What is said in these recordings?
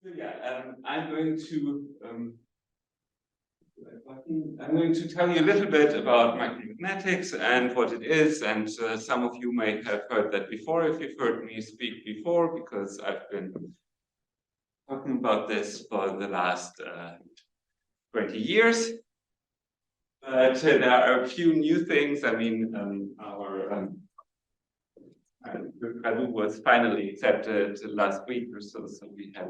So yeah, I'm going to tell you a little bit about micromagnetics and what it is, and some of you may have heard that before if you've heard me speak before, because I've been talking about this for the last 20 years. But there are a few new things. I mean, our Kalu was finally accepted last week or so, so we have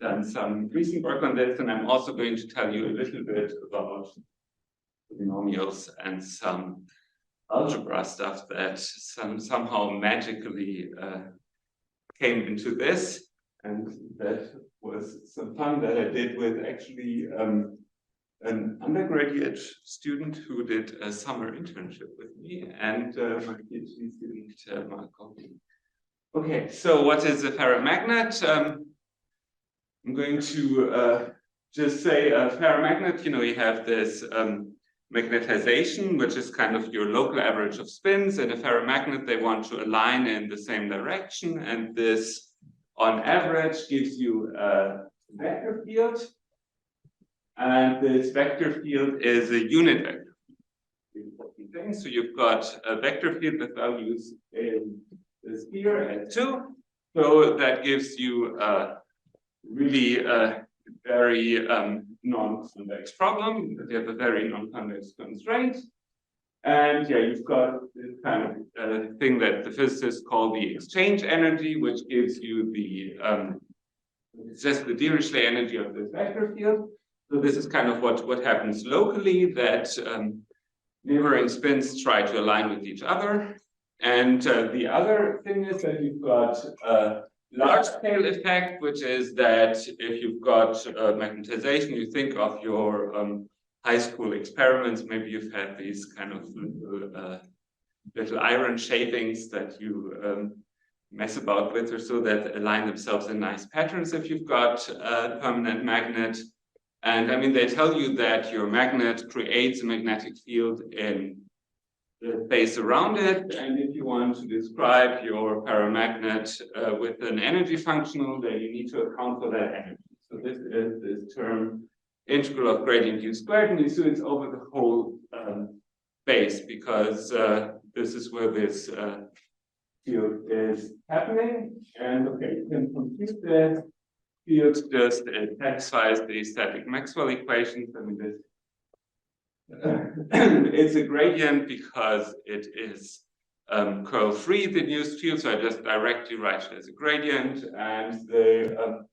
done some recent work on this, and I'm also going to tell you a little bit about polynomials and some algebra stuff that somehow magically came into this, and that was some fun that I did with actually an undergraduate student who did a summer internship with me, and my PhD student, Marco. Okay, so what is a ferromagnet? I'm going to just say a ferromagnet, you have this magnetization, which is kind of your local average of spins. In a ferromagnet, they want to align in the same direction, and this, on average, gives you a vector field. And this vector field is a unit vector field. So you've got a vector field with values in the sphere at 2. So that gives you a really very non-convex problem. You have a very non-convex constraint. And yeah, you've got this kind of thing that the physicists call the exchange energy, which gives you the it's just the Dirichlet energy of this vector field. So this is kind of what happens locally, that neighboring spins try to align with each other. And the other thing is that you've got a large-scale effect, which is that if you've got magnetization, you think of your high school experiments. Maybe you've had these kind of little iron shavings that you mess about with or so, that align themselves in nice patterns if you've got a permanent magnet. And I mean, they tell you that your magnet creates a magnetic field in the space around it. And if you want to describe your ferromagnet with an energy functional, then you need to account for that energy. So this is this term integral of gradient u squared, and you see it's over the whole base, because this is where this field is happening. And okay, you can compute this field, just it satisfies the static Maxwell equations. I mean, this it's a gradient because it is curl-free, the induced field, so I just directly write it as a gradient. And the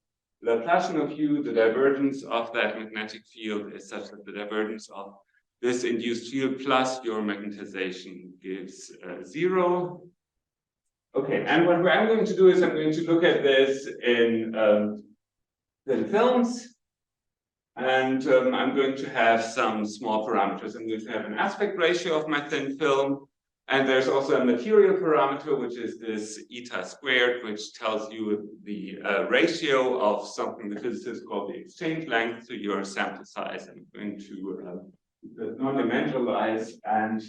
Laplacian of u, the divergence of that magnetic field, is such that the divergence of this induced field plus your magnetization gives 0. Okay, and what I'm going to do is I'm going to look at this in thin films, and I'm going to have some small parameters. I'm going to have an aspect ratio of my thin film, and there's also a material parameter, which is this eta squared, which tells you the ratio of something the physicists call the exchange length to your sample size. I'm going to non-dimensionalize, and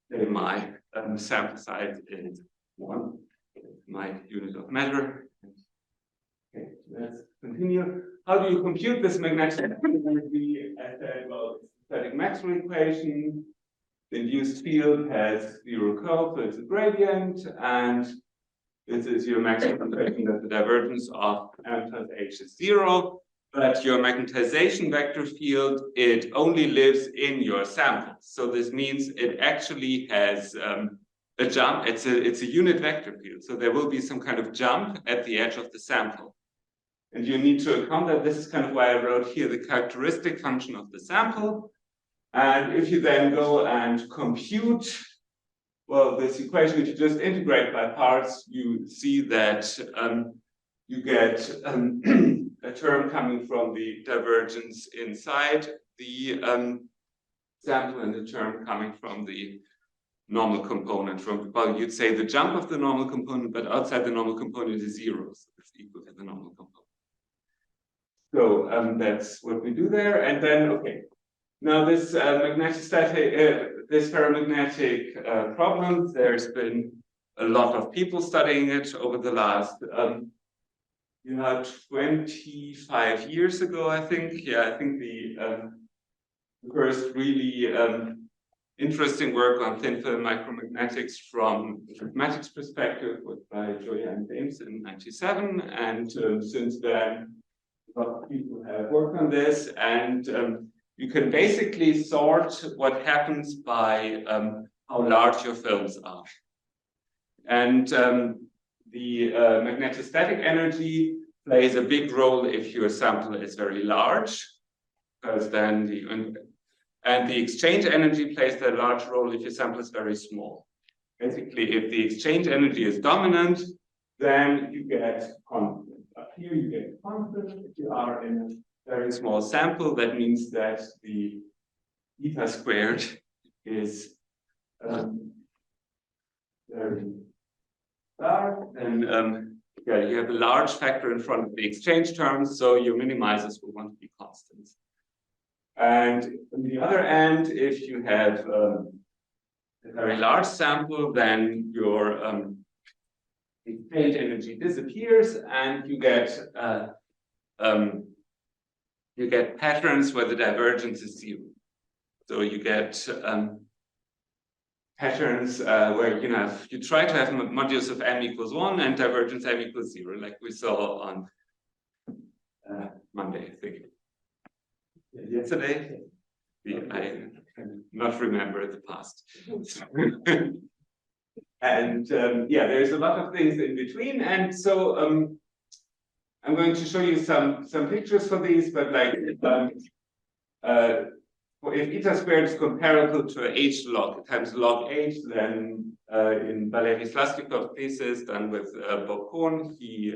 say my sample size is 1, my unit of measure. Okay, let's continue. How do you compute this magnetic energy? I said, well, it's the static Maxwell equation. The induced field has 0 curl, so it's a gradient, and this is your Maxwell equation that the divergence of m plus h is 0. But your magnetization vector field, it only lives in your sample. So this means it actually has a jump. It's a unit vector field. So there will be some kind of jump at the edge of the sample. And you need to account that. This is kind of why I wrote here the characteristic function of the sample. And if you then go and compute, well, this equation, if you just integrate by parts, you see that you get a term coming from the divergence inside the sample and a term coming from the normal component. Well, you'd say the jump of the normal component, but outside the normal component is 0, so it's equal to the normal component. So that's what we do there. And then, okay, now this magnetostatic, this ferromagnetic problem, there's been a lot of people studying it over the last 25 years ago, I think. Yeah, I think the first really interesting work on thin film micromagnetics from the mathematics perspective was by Joya and James in '97, and since then a lot of people have worked on this, and you can basically sort what happens by how large your films are. And the magnetostatic energy plays a big role if your sample is very large, because then the exchange energy plays a large role if your sample is very small. Basically, if the exchange energy is dominant, then you get constant. Up here you get constant. If you are in a very small sample, that means that the eta squared is very large, and yeah, you have a large factor in front of the exchange terms, so your minimizers will want to be constants. And on the other end, if you have a very large sample, then your exchange energy disappears, and you get patterns where the divergence is zero. So you get patterns where you try to have a modulus of m equals 1 and divergence m equals 0, like we saw on Monday, I think. Yesterday, I cannot remember the past. And yeah, there's a lot of things in between, and so I'm going to show you some pictures for these, but like if eta squared is comparable to h log times log h, then in Valery Slastikov's thesis done with Bob Kohn, he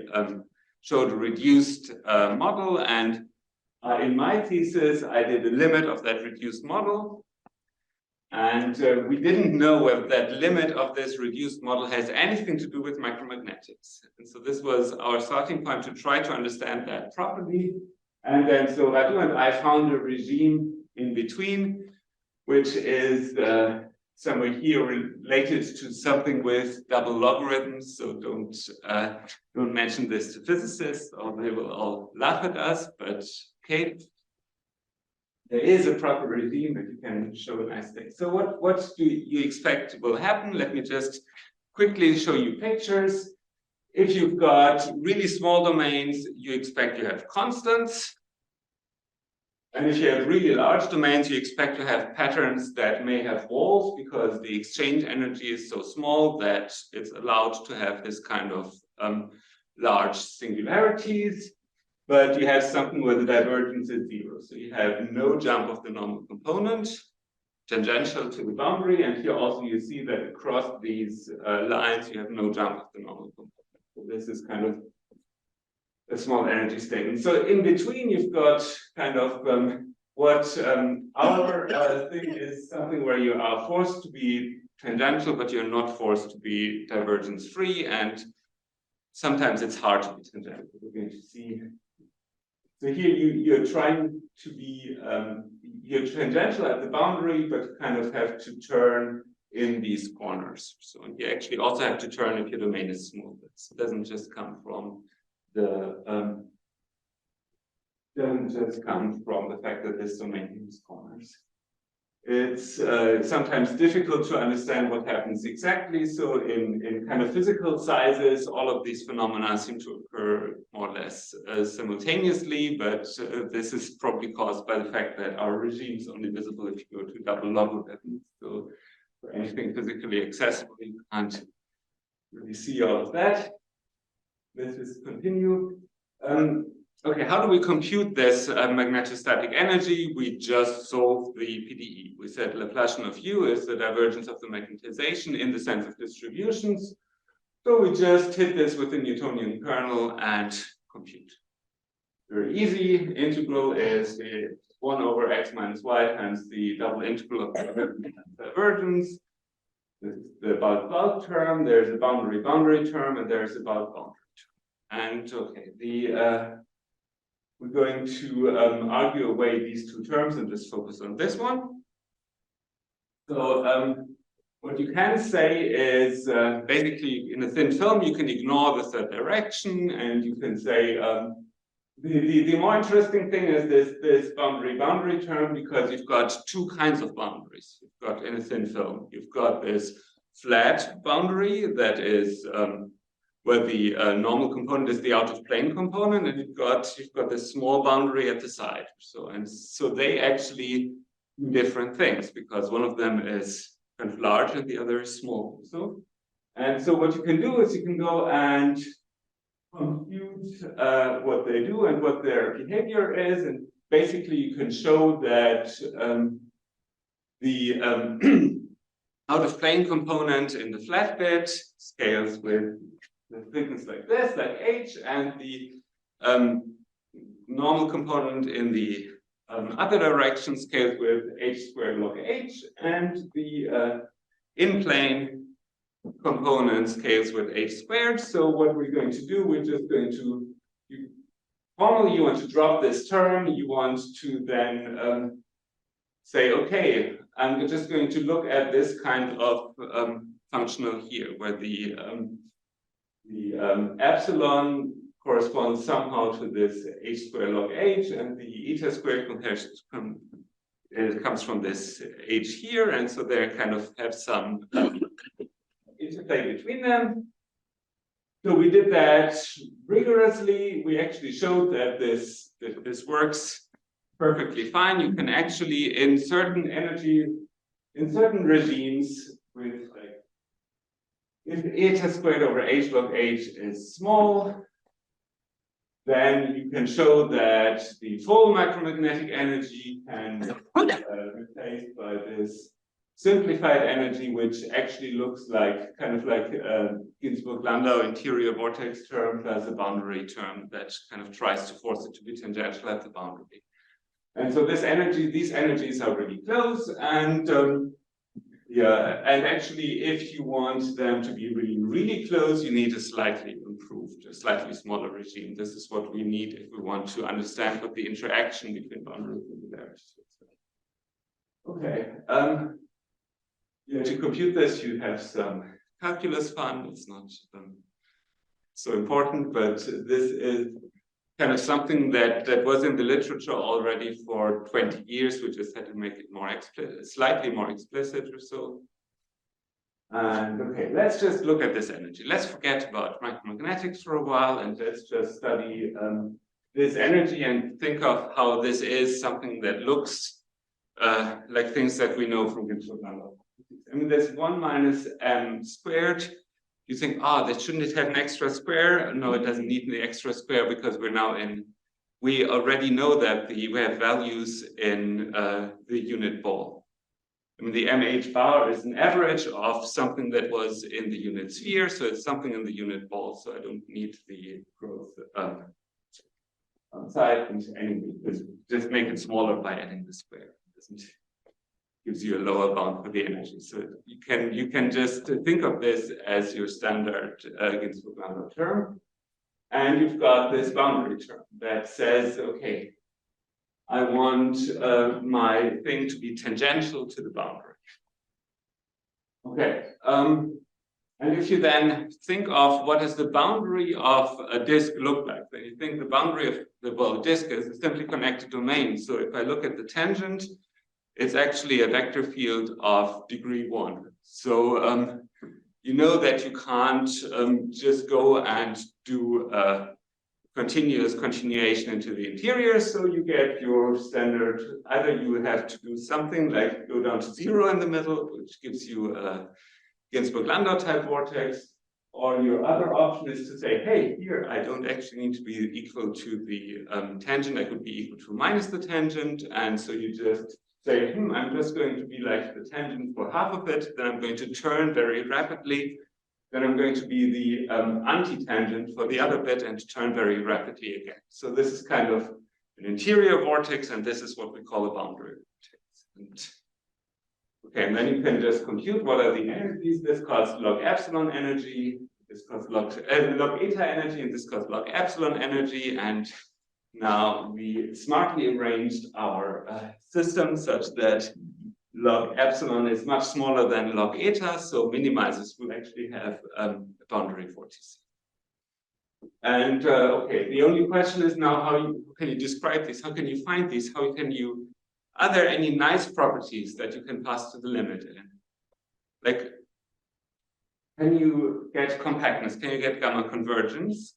showed a reduced model, and in my thesis, I did a limit of that reduced model, and we didn't know whether that limit of this reduced model has anything to do with micromagnetics. And so this was our starting point to try to understand that properly. And then so Radu and I found a regime in between, which is somewhere here related to something with double logarithms. So don't mention this to physicists, or they will all laugh at us. But okay, there is a proper regime that you can show a nice thing. So what do you expect will happen? Let me just quickly show you pictures. If you've got really small domains, you expect you have constants. And if you have really large domains, you expect to have patterns that may have walls, because the exchange energy is so small that it's allowed to have this kind of large singularities. But you have something where the divergence is 0. So you have no jump of the normal component, tangential to the boundary. And here also you see that across these lines, you have no jump of the normal component. So this is kind of a small energy statement. So in between, you've got kind of what our thing is something where you are forced to be tangential, but you're not forced to be divergence free. And sometimes it's hard to be tangential. We're going to see. So here you're trying to be, you're tangential at the boundary, but kind of have to turn in these corners. So you actually also have to turn if your domain is smooth. It doesn't just come from the fact that this domain has corners. It's sometimes difficult to understand what happens exactly. So in kind of physical sizes, all of these phenomena seem to occur more or less simultaneously, but this is probably caused by the fact that our regime is only visible if you go to double logarithms. So for anything physically accessible, you can't really see all of that. Let's just continue. Okay, how do we compute this magnetostatic energy? We just solve the PDE. We said Laplacian of U is the divergence of the magnetization in the sense of distributions. So we just hit this with the Newtonian kernel and compute. Very easy. Integral is 1 over x minus y times the double integral of the divergence. This is the bulk term. There's a boundary term, and there's a bulk boundary term. And okay, we're going to argue away these two terms and just focus on this one. So what you can say is basically in a thin film, you can ignore the third direction, and you can say the more interesting thing is this boundary term, because you've got two kinds of boundaries. You've got in a thin film, you've got this flat boundary that is where the normal component is the out of plane component, and you've got this small boundary at the side. So they actually do different things, because one of them is kind of large and the other is small. So what you can do is you can go and compute what they do and what their behavior is, and basically you can show that the out of plane component in the flat bit scales with the thickness like this, like h, and the normal component in the other direction scales with h squared log h, and the in-plane component scales with h squared. So what we're going to do, we're just going to, formally you want to drop this term, you want to then say, okay, I'm just going to look at this kind of functional here, where the epsilon corresponds somehow to this h squared log h, and the eta squared comes from this h here, and so they kind of have some interplay between them. So we did that rigorously. We actually showed that this works perfectly fine. You can actually, in certain regimes, with like, if eta squared over h log h is small, then you can show that the full micromagnetic energy can be replaced by this simplified energy, which actually looks like kind of like Ginzburg-Landau interior vortex term plus a boundary term that kind of tries to force it to be tangential at the boundary. And so these energies are really close, and and actually, if you want them to be really, really close, you need a slightly improved, a slightly smaller regime. This is what we need if we want to understand what the interaction between boundaries and singularities looks like. Okay. To compute this, you have some calculus fun. It's not so important, but this is kind of something that was in the literature already for 20 years. We just had to make it more explicit, slightly more explicit or so. And okay, let's just look at this energy. Let's forget about micromagnetics for a while, and let's just study this energy and think of how this is something that looks like things that we know from Ginzburg-Landau. I mean, there's 1 minus m squared. You think, that shouldn't it have an extra square? No, it doesn't need the extra square, because we're now we already know that we have values in the unit ball. I mean, the mh bar is an average of something that was in the unit sphere, so it's something in the unit ball, so I don't need the growth outside. And anyway, just make it smaller by adding the square. It doesn't gives you a lower bound for the energy. So you can just think of this as your standard Ginzburg-Landau term. And you've got this boundary term that says, okay, I want my thing to be tangential to the boundary. Okay. And if you then think of what does the boundary of a disk look like, then you think the boundary of the disk is a simply connected domain. So if I look at the tangent, it's actually a vector field of degree 1. So you know that you can't just go and do a continuation into the interior. So you get your standard, either you have to do something like go down to 0 in the middle, which gives you a Ginzburg-Landau type vortex, or your other option is to say, hey, here I don't actually need to be equal to the tangent, I could be equal to minus the tangent, and so you just say, I'm just going to be like the tangent for half of it, then I'm going to turn very rapidly, then I'm going to be the anti-tangent for the other bit and turn very rapidly again. So this is kind of an interior vortex, and this is what we call a boundary vortex. And then you can just compute what are the energies. This costs log epsilon energy, this costs log eta energy, and this costs log epsilon energy, and now we smartly arranged our system such that log epsilon is much smaller than log eta, so minimizers will actually have a boundary vortice. And okay, the only question is now how can you describe this? How can you find these? How can you? Are there any nice properties that you can pass to the limit in? Like, can you get compactness? Can you get gamma convergence?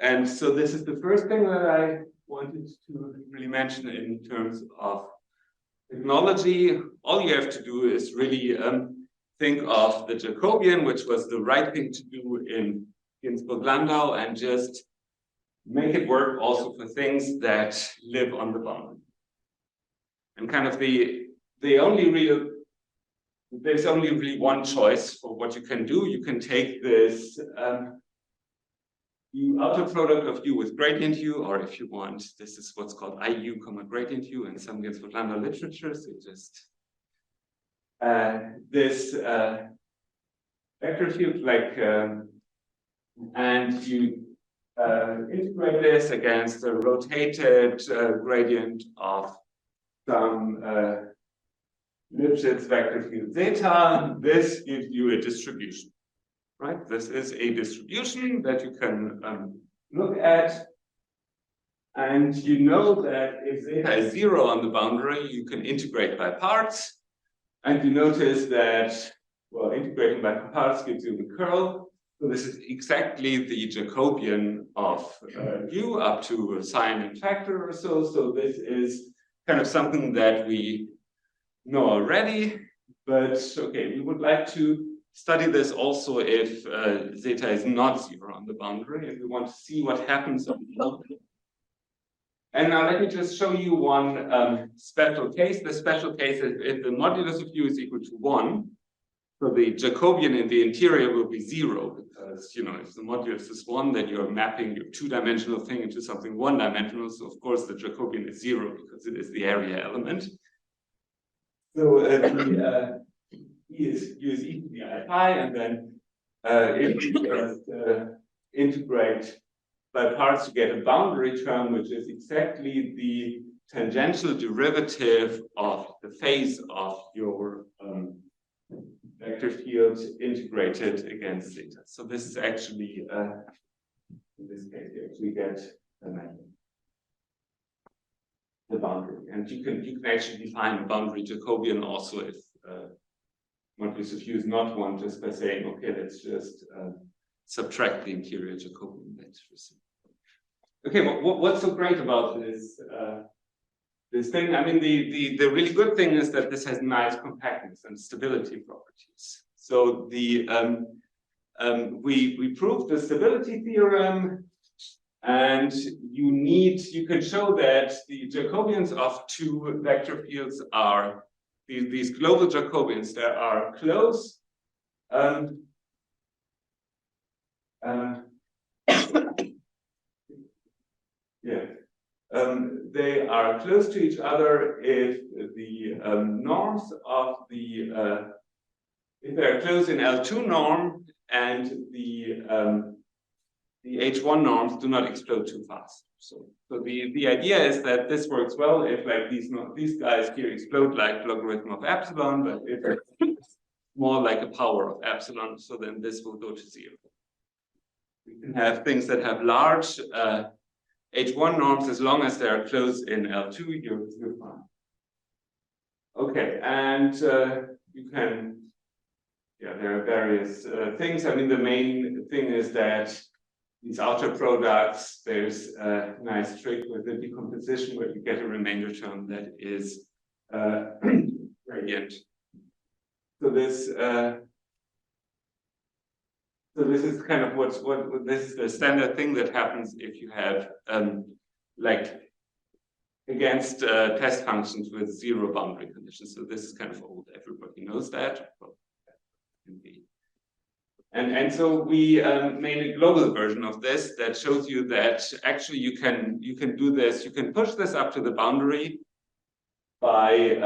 And so this is the first thing that I wanted to really mention in terms of technology. All you have to do is really think of the Jacobian, which was the right thing to do in Ginzburg-Landau, and just make it work also for things that live on the boundary. And kind of there's only really one choice for what you can do. You can take this outer product of U with gradient U, or if you want, this is what's called IU, gradient U in some Ginzburg-Landau literature. So just this vector field, like, and you integrate this against a rotated gradient of some Lipschitz vector field zeta. This gives you a distribution, right? This is a distribution that you can look at. And you know that if zeta is 0 on the boundary, you can integrate by parts. And you notice that, well, integrating by parts gives you the curl. So this is exactly the Jacobian of U up to a sign and factor or so. So this is kind of something that we know already. But okay, we would like to study this also if zeta is not 0 on the boundary, and we want to see what happens on the boundary. And now let me just show you one special case. The special case is if the modulus of U is equal to 1. So the Jacobian in the interior will be 0, because, you know, if the modulus is 1, then you're mapping your two-dimensional thing into something one-dimensional. So of course the Jacobian is 0 because it is the area element. So U is e to the I pi, and then if you just integrate by parts, you get a boundary term, which is exactly the tangential derivative of the phase of your vector field integrated against zeta. So this is actually, in this case, you actually get the boundary. And you can actually define a boundary Jacobian also if modulus of U is not 1, just by saying, okay, let's just subtract the interior Jacobian vectors. Okay, what's so great about this this thing? I mean, the really good thing is that this has nice compactness and stability properties. So the we proved the stability theorem, and you can show that the Jacobians of two vector fields are these global Jacobians that are close. They are close to each other if the norms of the if they're close in L2 norm and the H1 norms do not explode too fast. So the idea is that this works well if like these guys here explode like logarithm of epsilon, but if it's more like a power of epsilon, so then this will go to 0. We can have things that have large H1 norms as long as they are close in L2, you're fine. Okay, and you can, there are various things. I mean, the main thing is that these outer products, there's a nice trick with the decomposition where you get a remainder term that is gradient. So this is kind of what this is the standard thing that happens if you have like against test functions with 0 boundary conditions. So this is kind of old. Everybody knows that. And so we made a global version of this that shows you that actually you can do this. You can push this up to the boundary by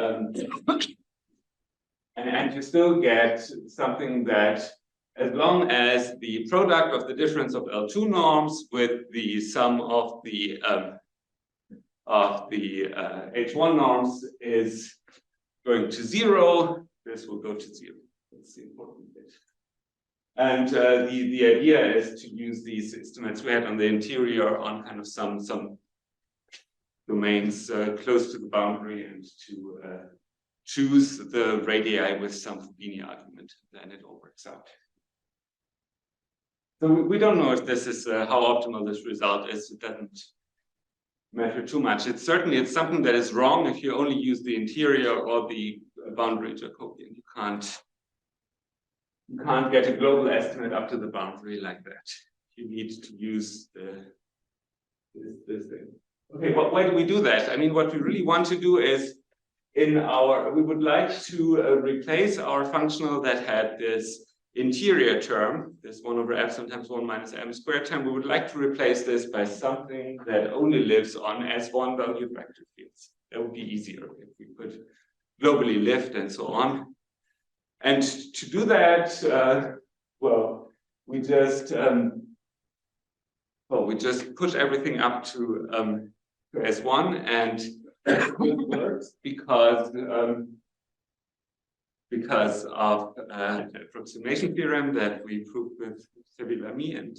and you still get something that, as long as the product of the difference of L2 norms with the sum of the H1 norms is going to 0, this will go to 0. That's the important bit. And the idea is to use these estimates we had on the interior on kind of some domains close to the boundary, and to choose the radii with some Fubini argument. Then it all works out. So we don't know if this is how optimal this result is. It doesn't matter too much. It's something that is wrong if you only use the interior or the boundary Jacobian. You can't get a global estimate up to the boundary like that. You need to use this thing. Okay, why do we do that? I mean, what we really want to do is we would like to replace our functional that had this interior term, this 1 over epsilon times 1 minus m squared term. We would like to replace this by something that only lives on S1 valued vector fields. That would be easier if we could globally lift and so on. And to do that, well, we just push everything up to S1, and it works because of the approximation theorem that we proved with Sebi-Lamy and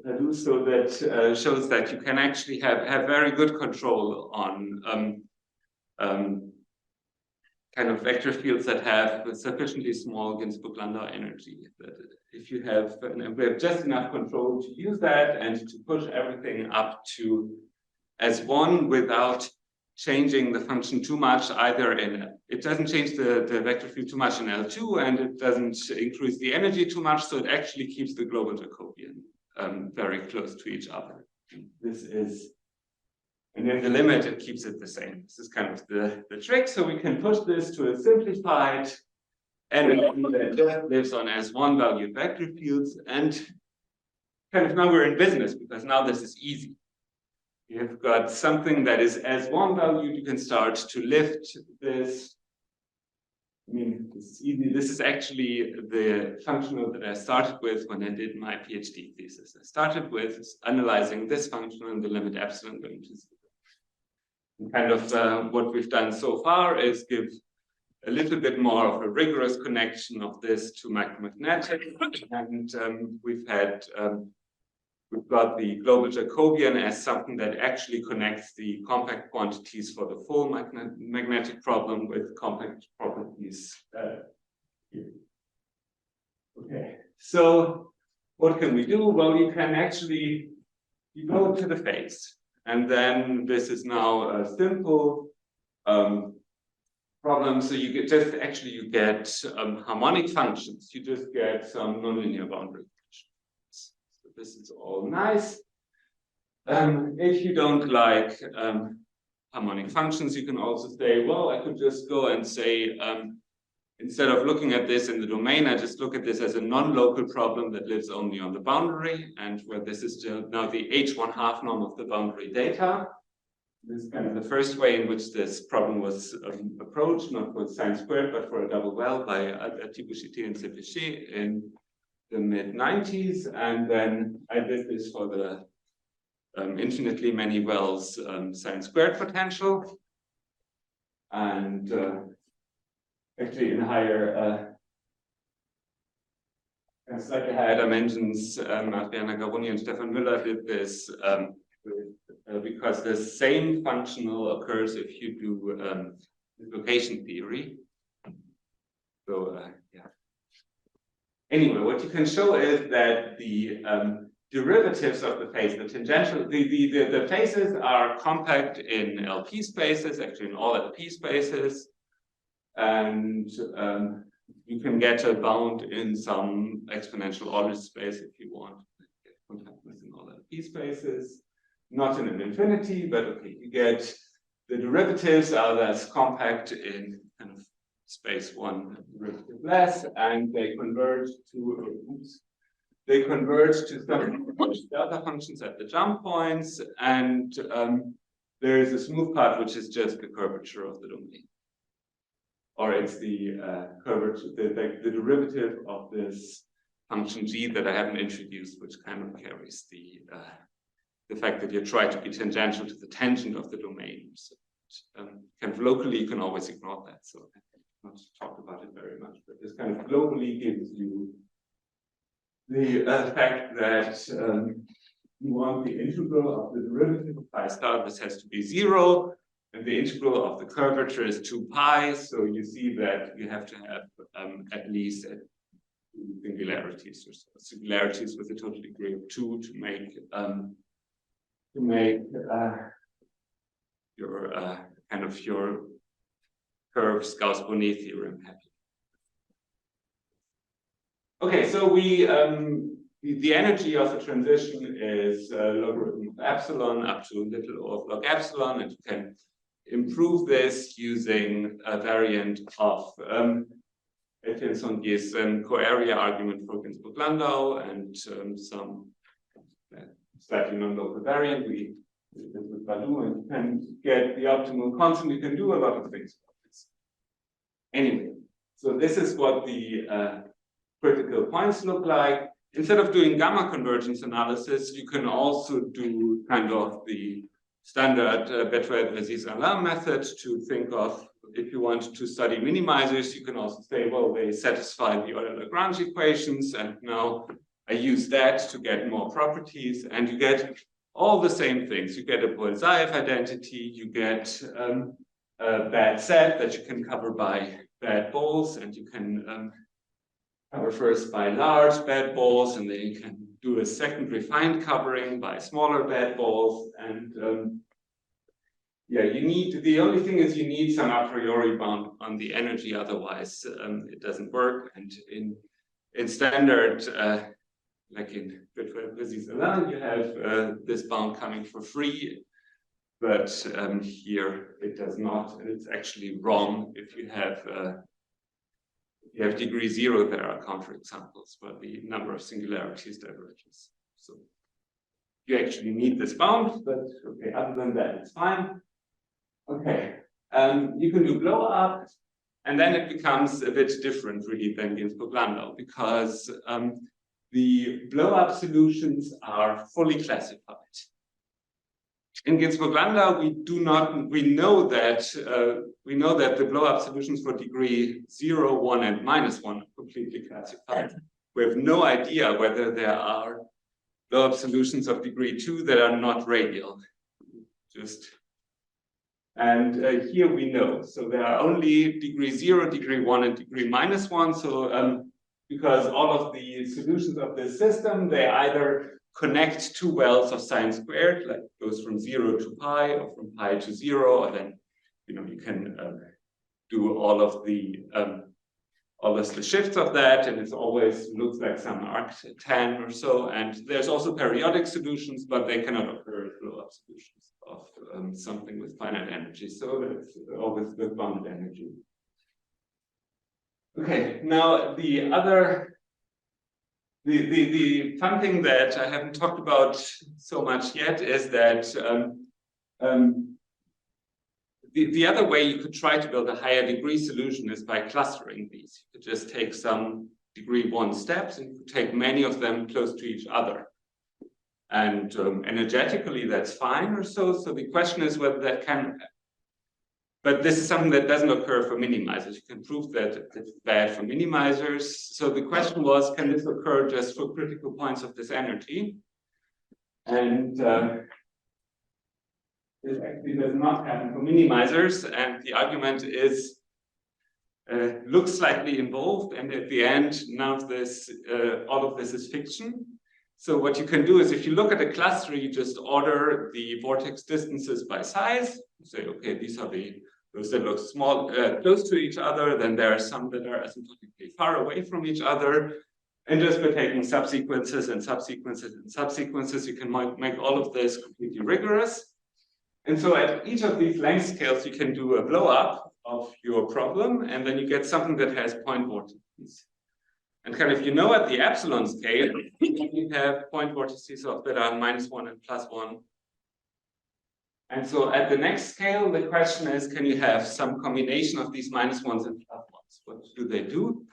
Hadou, so that shows that you can actually have very good control on kind of vector fields that have sufficiently small Ginzburg-Landau energy. That if you have, and we have just enough control to use that and to push everything up to S1 without changing the function too much, it doesn't change the vector field too much in L2, and it doesn't increase the energy too much, so it actually keeps the global Jacobian very close to each other. And in the limit, it keeps it the same. This is kind of the trick. So we can push this to a simplified entity that just lives on S1 valued vector fields. And kind of now we're in business, because now this is easy. You've got something that is S1 valued. You can start to lift this. I mean, it's easy. This is actually the functional that I started with when I did my PhD thesis. I started with analyzing this functional in the limit epsilon going to 0. And kind of what we've done so far is give a little bit more of a rigorous connection of this to micromagnetic, and we've got the global Jacobian as something that actually connects the compact quantities for the full magnetic problem with compact properties here. Okay, so what can we do? Well, you go to the phase, and then this is now a simple problem. So you get harmonic functions. You just get some nonlinear boundary functions. So this is all nice. If you don't like harmonic functions, you can also say, well, I could just go and say, instead of looking at this in the domain, I just look at this as a non-local problem that lives only on the boundary, and where this is still now the H1/2 norm of the boundary data. This is kind of the first way in which this problem was approached, not for sine squared, but for a double well by Thibaucheté and Sepichet in the mid-90s. And then I did this for the infinitely many wells sine squared potential. And actually in higher, slightly higher dimensions, Adriana Garoni and Stefan Müller did this because the same functional occurs if you do location theory. So yeah. Anyway, what you can show is that the derivatives of the phase, the tangential, the phases are compact in LP spaces, actually in all LP spaces, and you can get a bound in some exponential order space if you want. Get compactness in all LP spaces. Not in an infinity, but okay, you get the derivatives are less compact in kind of space one derivative less, and they converge to some delta functions at the jump points, and there is a smooth part which is just the curvature of the domain, or it's the curvature, the derivative of this function g that I haven't introduced, which kind of carries the fact that you try to be tangential to the tangent of the domain. So kind of locally, you can always ignore that. So I have not talked about it very much, but this kind of globally gives you the fact that you want the integral of the derivative of pi star. This has to be 0, and the integral of the curvature is 2 pi. So you see that you have to have at least singularities, or singularities with a total degree of 2 to make your kind of your curves Gauss-Bonnet theorem happy. Okay, so we the energy of a transition is logarithm of epsilon up to little o of log epsilon, and you can improve this using a variant of Etienne-Songier's co-area argument for Ginzburg-Landau and some slightly non-local variant. We did this with Badu, and you can get the optimal constant. You can do a lot of things about this. Anyway, so this is what the critical points look like. Instead of doing gamma convergence analysis, you can also do kind of the standard Bertrand-Béziers-Alain method to think of, if you want to study minimizers, you can also say, well, they satisfy the Euler-Lagrange equations, and now I use that to get more properties, and you get all the same things. You get a Bolzhaev identity, you get a bad set that you can cover by bad balls, and you can cover first by large bad balls, and then you can do a second refined covering by smaller bad balls. And yeah, you need, the only thing is you need some a priori bound on the energy, otherwise it doesn't work. And in standard, like in Bertrand-Béziers-Alain, you have this bound coming for free, but here it does not, and it's actually wrong if you have degree 0, there are counterexamples where the number of singularities diverges. So you actually need this bound, but okay, other than that, it's fine. Okay, you can do blow up, and then it becomes a bit different really than Ginzburg-Landau, because the blow up solutions are fully classified. In Ginzburg-Landau, we know that the blow-up solutions for degree 0, 1, and -1 are completely classified. We have no idea whether there are blow-up solutions of degree 2 that are not radial. And here we know. So there are only degree 0, degree 1, and degree -1. So because all of the solutions of this system, they either connect two wells of sine squared, like goes from 0 to pi or from pi to 0, or then you can do all of the shifts of that, and it always looks like some arctan or so. And there's also periodic solutions, but they cannot occur as blow-up solutions of something with finite energy. So that's always with bounded energy. Okay, now the fun thing that I haven't talked about so much yet is that the other way you could try to build a higher degree solution is by clustering these. You could just take some degree 1 steps, and you could take many of them close to each other. And energetically, that's fine or so. So the question is whether that can. But this is something that doesn't occur for minimizers. You can prove that it's bad for minimizers. So the question was, can this occur just for critical points of this energy? And this actually does not happen for minimizers. And the argument is, looks slightly involved. And at the end, none of this, all of this is fiction. So what you can do is, if you look at a cluster, you just order the vortex distances by size. You say, okay, these are those that look small, close to each other. Then there are some that are asymptotically far away from each other. And just by taking subsequences and subsequences and subsequences, you can make all of this completely rigorous. And so at each of these length scales, you can do a blow up of your problem, and then you get something that has point vortices. And kind of, at the epsilon scale, you have point vortices that are -1 and +1. And so at the next scale, the question is, can you have some combination of these -1s and +1s? What do they do?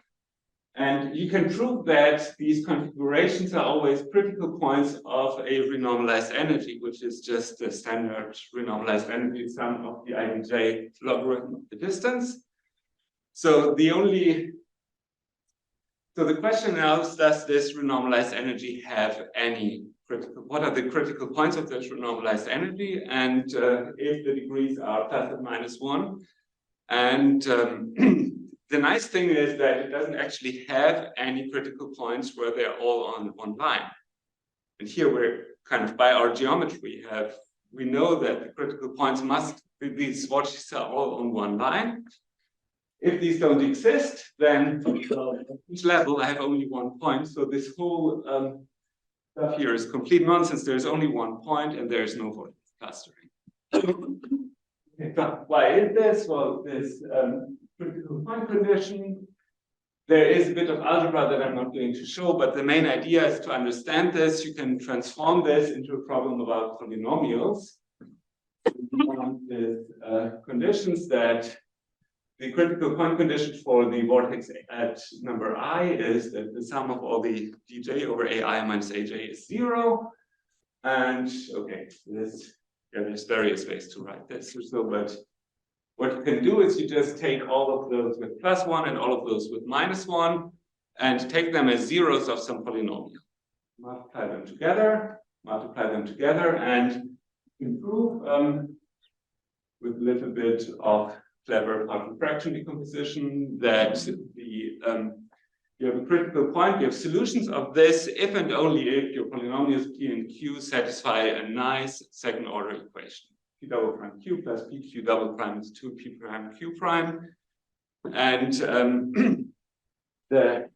And you can prove that these configurations are always critical points of a renormalized energy, which is just the standard renormalized energy sum of the IDJ logarithm of the distance. So the question now is, does this renormalized energy have any critical? What are the critical points of this renormalized energy? And if the degrees are plus or minus 1, and the nice thing is that it doesn't actually have any critical points where they're all on one line. And here we're kind of, by our geometry, we know that the critical points must be, these vortices are all on one line. If these don't exist, then at each level I have only one point. So this whole stuff here is complete nonsense. There's only one point and there's no vortex clustering. So why is this? Well, this critical point condition. There is a bit of algebra that I'm not going to show, but the main idea is to understand this. You can transform this into a problem about polynomials. With conditions that the critical point condition for the vortex at number I is that the sum of all the dj over ai minus aj is 0. And okay, there's various ways to write this. So, but what you can do is you just take all of those with +1 and all of those with -1 and take them as zeros of some polynomial. Multiply them together, and improve with a little bit of clever partial fraction decomposition that you have a critical point, you have solutions of this if and only if your polynomials p and q satisfy a nice second order equation. P double prime q plus pq double prime is 2p prime q prime. And the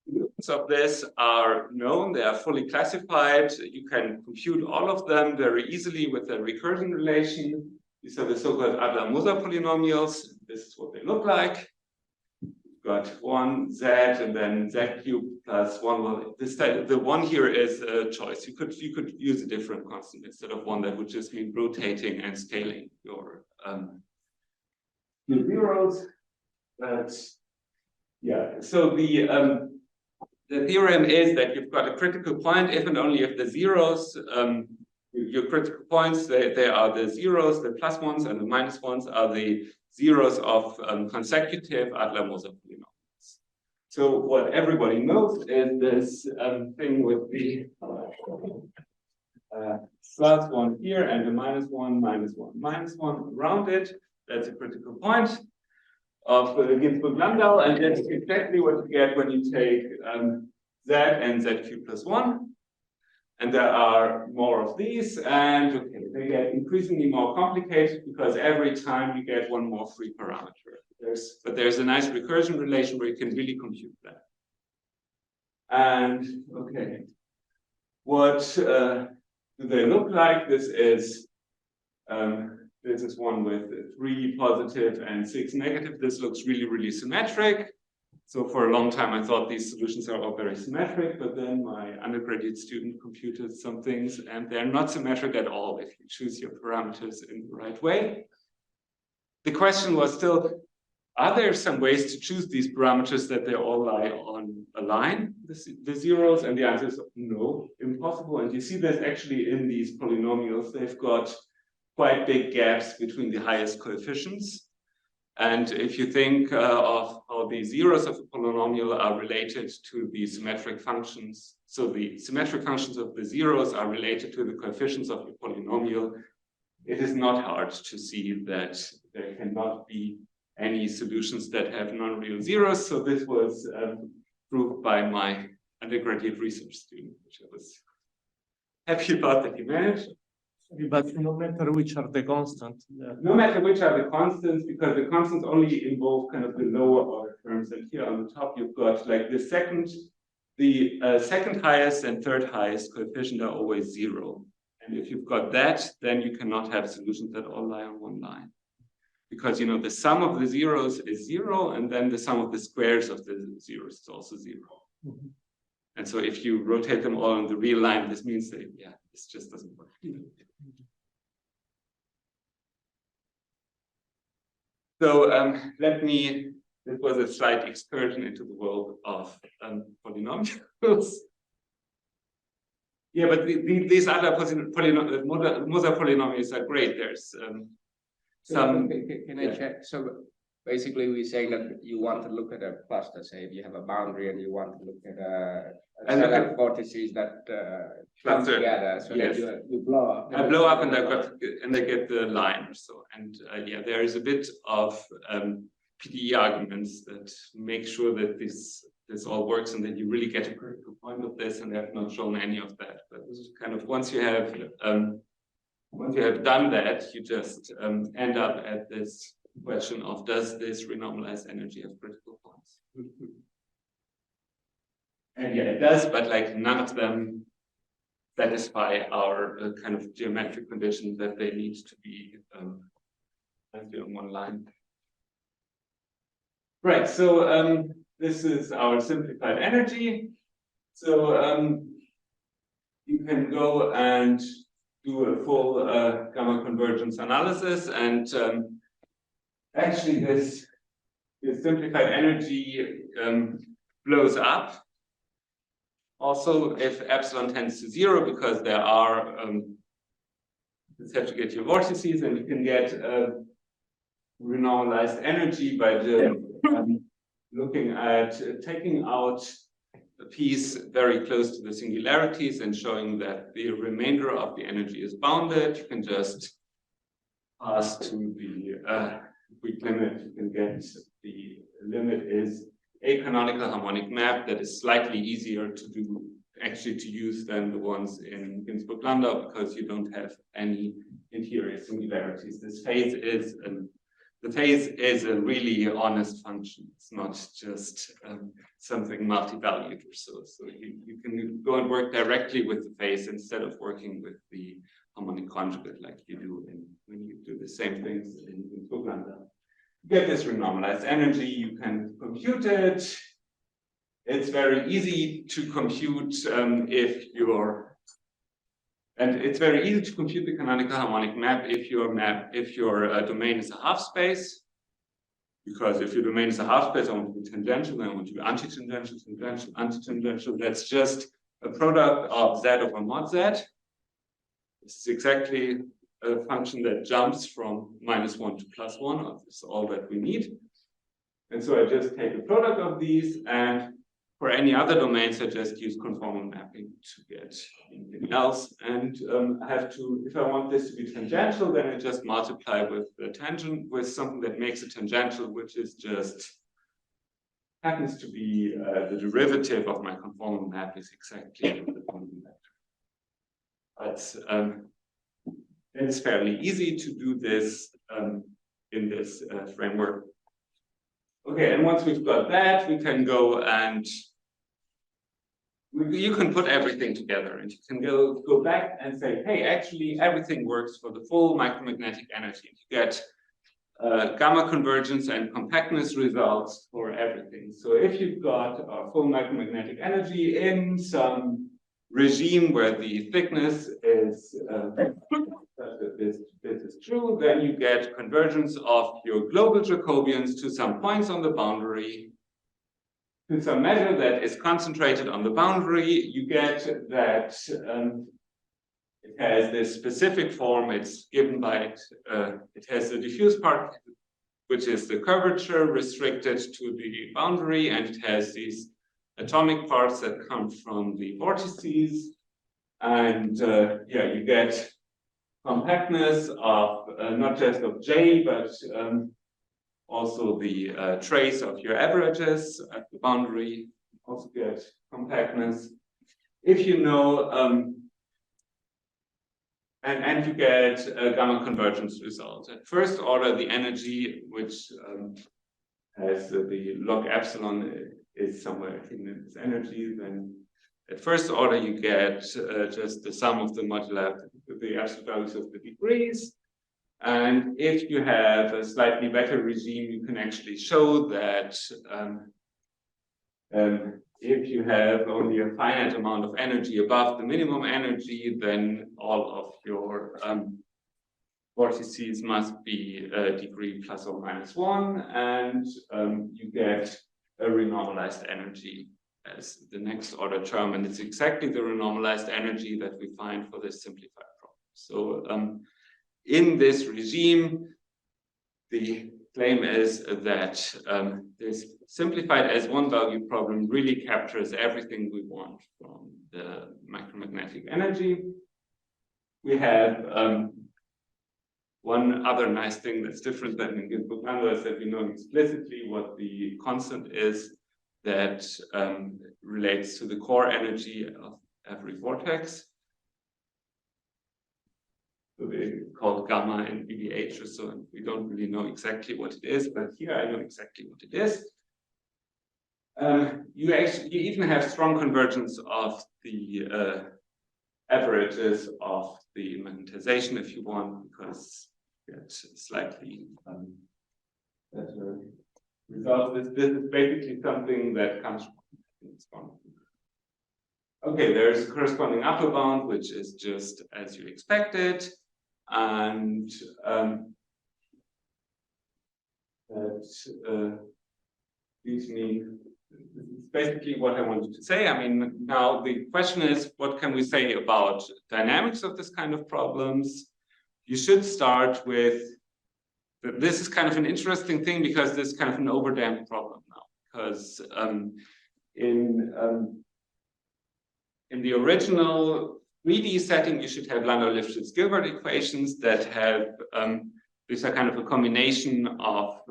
solutions of this are known, they are fully classified. You can compute all of them very easily with a recursion relation. These are the so-called Adler-Moser polynomials. This is what they look like. You've got 1 z and then z cubed plus 1. Well, this time, the 1 here is a choice. You could use a different constant instead of 1. That would just mean rotating and scaling your zeros. But yeah, so the theorem is that you've got a critical point if and only if the zeros. Your critical points, they are the zeros, the +1s, and the -1s are the zeros of consecutive Adler-Moser polynomials. So what everybody knows is this thing with the +1 here and the -1, -1, -1 around it. That's a critical point of Ginzburg-Landau, and that's exactly what you get when you take z and z cubed plus 1. And there are more of these, and okay, they get increasingly more complicated because every time you get one more free parameter. But there's a nice recursion relation where you can really compute that. And okay, what do they look like? This is one with 3 positive and 6 negative. This looks really, really symmetric. So for a long time, I thought these solutions are all very symmetric, but then my undergraduate student computed some things, and they're not symmetric at all if you choose your parameters in the right way. The question was still, are there some ways to choose these parameters that they all lie on a line, the zeros? And the answer is no, impossible. And you see this actually in these polynomials. They've got quite big gaps between the highest coefficients. And if you think of how the zeros of a polynomial are related to the symmetric functions, so the symmetric functions of the zeros are related to the coefficients of your polynomial, it is not hard to see that there cannot be any solutions that have non-real zeros. So this was proved by my undergraduate research student, which I was happy about that he managed. But no matter which are the constants. No matter which are the constants, because the constants only involve kind of the lower order terms. And here on the top, you've got like the second highest and third highest coefficient are always 0. And if you've got that, then you cannot have solutions that all lie on one line. Because, you know, the sum of the zeros is 0, and then the sum of the squares of the zeros is also 0. Mm-hmm. And so if you rotate them all on the real line, this means that, yeah, this just doesn't work. So let me this was a slight excursion into the world of polynomials. Yeah, but these other Moser polynomials are great. There's some. Can I check? So basically, we're saying that you want to look at a cluster. Say, if you have a boundary and you want to look at a set of vortices that come together, so yes. that you blow up. I blow up and I get the line or so. And yeah, there is a bit of PDE arguments that make sure that this all works and that you really get a critical point of this, and I have not shown any of that. But this is kind of once you have done that, you just end up at this question of, does this renormalized energy have critical points? And yeah, it does, but like none of them satisfy our kind of geometric condition that they need to be on one line. Right, so this is our simplified energy. So you can go and do a full gamma convergence analysis, and actually this simplified energy blows up. Also, if epsilon tends to 0, because there are, let's have to get your vortices, and you can get renormalized energy by just looking at taking out a piece very close to the singularities and showing that the remainder of the energy is bounded. You can just pass to the weak limit. You can get the limit is a canonical harmonic map that is slightly easier to do, actually to use, than the ones in Ginzburg-Landau, because you don't have any interior singularities. This phase is the phase is a really honest function. It's not just something multi-valued or so. So you can go and work directly with the phase instead of working with the harmonic conjugate like you do when you do the same things in Ginzburg-Landau. Get this renormalized energy, you can compute it. It's very easy to compute and it's very easy to compute the canonical harmonic map if your domain is a half space. Because if your domain is a half space, I want to be tangential, then I want to be antitangential, tangential, antitangential. That's just a product of z over mod z. This is exactly a function that jumps from -1 to +1. That's all that we need. And so I just take the product of these, and for any other domains, I just use conformal mapping to get anything else. And I have to, if I want this to be tangential, then I just multiply with the tangent with something that makes it tangential, which is just happens to be the derivative of my conformal map is exactly the conformal vector. But it's fairly easy to do this in this framework. Okay, and once we've got that, we can go and you can put everything together, and you can go back and say, hey, actually everything works for the full micromagnetic energy. You get gamma convergence and compactness results for everything. So if you've got a full micromagnetic energy in some regime where the thickness is this is true, then you get convergence of your global Jacobians to some points on the boundary, to some measure that is concentrated on the boundary. You get that it has this specific form. It's given by it has the diffuse part, which is the curvature restricted to the boundary, and it has these atomic parts that come from the vortices. And yeah, you get compactness of not just of J, but also the trace of your averages at the boundary. Also get compactness. If you know, and you get a gamma convergence result. At first order, the energy, which has the log epsilon is somewhere in its energy, then at first order, you get just the sum of the modular, the absolute values of the degrees. And if you have a slightly better regime, you can actually show that if you have only a finite amount of energy above the minimum energy, then all of your vortices must be degree plus or minus 1, and you get a renormalized energy as the next order term, and it's exactly the renormalized energy that we find for this simplified problem. So in this regime, the claim is that this simplified as one value problem really captures everything we want from the micromagnetic energy. We have one other nice thing that's different than in Ginsburg number is that we know explicitly what the constant is that relates to the core energy of every vortex. So they called gamma and BDH or so, and we don't really know exactly what it is, but here I know exactly what it is. You even have strong convergence of the averages of the magnetization if you want, because you get slightly better results. This is basically something that comes from. Okay, there's a corresponding upper bound, which is just as you expected, and that leaves me. This is basically what I wanted to say. I mean, now the question is, what can we say about dynamics of this kind of problems? You should start with, this is kind of an interesting thing because this is kind of an overdamped problem now. Because in the original 3D setting, you should have Landau-Lifshitz-Gilbert equations that have, these are kind of a combination of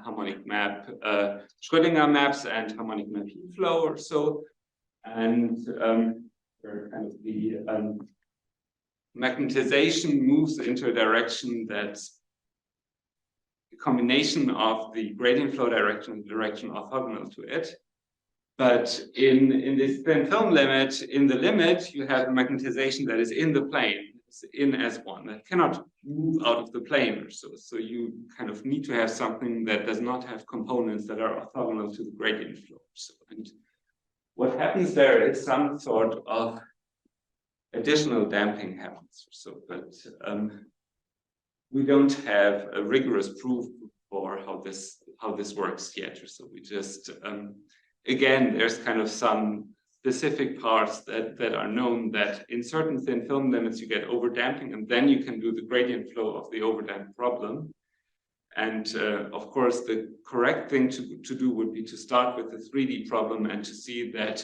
harmonic map Schrödinger maps and harmonic map heat flow or so, and where kind of the magnetization moves into a direction that's a combination of the gradient flow direction and the direction orthogonal to it. But in this thin film limit, in the limit, you have a magnetization that is in the plane. In as one that cannot move out of the plane or so. So you kind of need to have something that does not have components that are orthogonal to the gradient flow. So, and what happens there is some sort of additional damping happens. So, but we don't have a rigorous proof for how this works yet. So we just again, there's kind of some specific parts that are known that in certain thin film limits you get overdamping, and then you can do the gradient flow of the overdamped problem. And of course, the correct thing to do would be to start with the 3D problem and to see that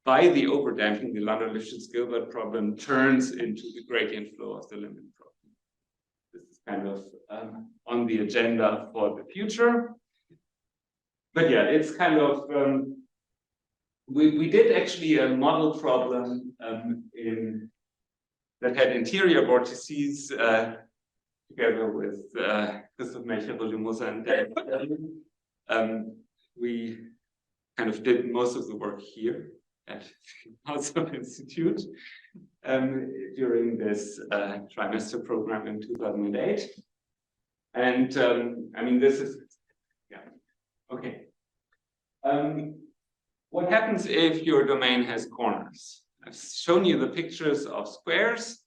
by the overdamping, the Landau-Lifshitz-Gilbert problem turns into the gradient flow of the limit problem. This is kind of on the agenda for the future. But yeah, it's kind of we did actually a model problem that had interior vortices together with Christoph Melcher, Adler-Moser, and we kind of did most of the work here at Hausdorff Institute during this trimester program in 2008. And I mean, this is, yeah, okay. What happens if your domain has corners? I've shown you the pictures of squares,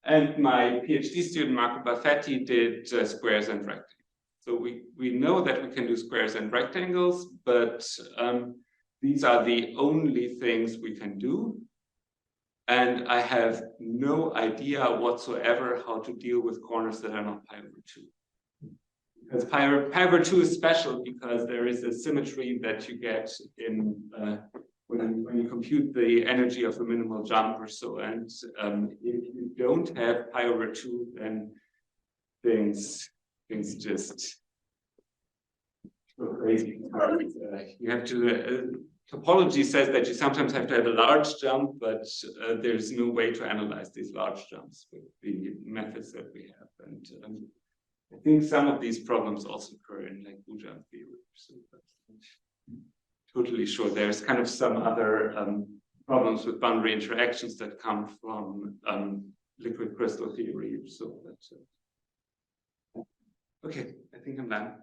and my PhD student, Marco Baffetti, did squares and rectangles. So we know that we can do squares and rectangles, but these are the only things we can do. And I have no idea whatsoever how to deal with corners that are not pi over 2. Because pi over 2 is special because there is a symmetry that you get in when you compute the energy of the minimal jump or so. And if you don't have pi over 2, then things just go crazy. You have to. Topology says that you sometimes have to have a large jump, but there's no way to analyze these large jumps with the methods that we have. And I think some of these problems also occur in like Bujam theory. So I'm totally sure there's kind of some other problems with boundary interactions that come from liquid crystal theory. So that's okay. I think I'm done.